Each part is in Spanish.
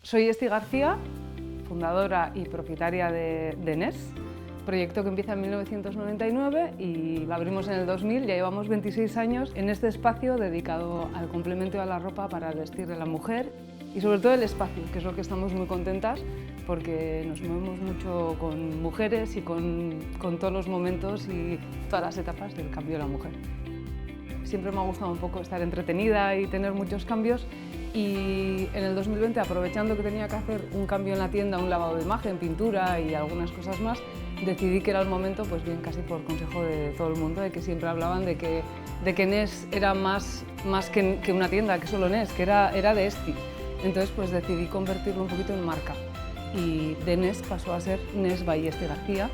Soy Esti García, fundadora y propietaria de NES, proyecto que empieza en 1999 y lo abrimos en el 2000, ya llevamos 26 años en este espacio dedicado al complemento y a la ropa para el vestir de la mujer y sobre todo el espacio, que es lo que estamos muy contentas porque nos movemos mucho con mujeres y con todos los momentos y todas las etapas del cambio de la mujer. Siempre me ha gustado un poco estar entretenida y tener muchos cambios y en el 2020, aprovechando que tenía que hacer un cambio en la tienda, un lavado de imagen, pintura y algunas cosas más, decidí que era el momento, pues bien, casi por consejo de todo el mundo, de que siempre hablaban de que NES era más que una tienda, que solo NES, que era de Esti. Entonces pues decidí convertirlo un poquito en marca y de NES pasó a ser NES by Esti García.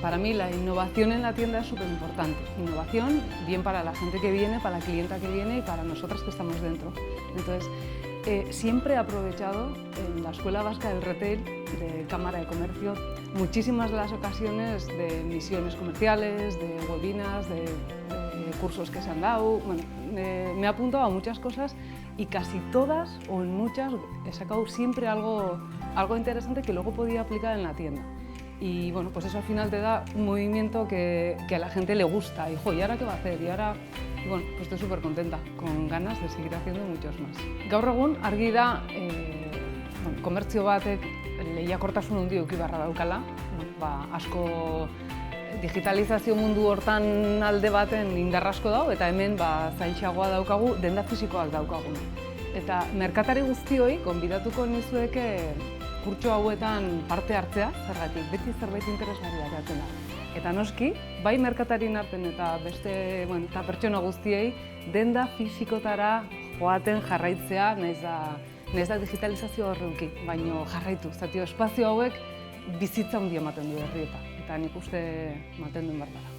Para mí la innovación en la tienda es súper importante. Innovación bien para la gente que viene, para la clienta que viene y para nosotras que estamos dentro. Entonces, siempre he aprovechado en la Escuela Vasca del Retail de Cámara de Comercio muchísimas de las ocasiones de misiones comerciales, de webinars, de cursos que se han dado. Bueno, me he apuntado a muchas cosas y casi todas o en muchas he sacado siempre algo interesante que luego podía aplicar en la tienda. Y bueno, pues eso al final te da un movimiento que a la gente le gusta. Y, ¿y ahora qué va a hacer? Y ahora, bueno, pues estoy súper contenta, con ganas de seguir haciendo muchos más. Gaur egun, argi da, komertzio batek lehiakortasun handi eduki beharra daukala. Asko digitalizazio mundu hortan alde baten indar asko dago, eta hemen zailtxeagoa daukagu, denda fisikoak daukagu. Eta merkatari guztioi, gonbidatuko nizueke kurtso hauetan parte hartzea, zergatik, beti zerbait interesgarria ateratzen da. Eta noski, bai merkatarien artean eta beste eta pertsona guztiei denda fisikotara joaten jarraitzea, nahiz da digitalizazio horreuki, baino jarraitu, zatio espazio hauek bizitza handia ematen du herrietan, eta nik uste ematen duen behar dela.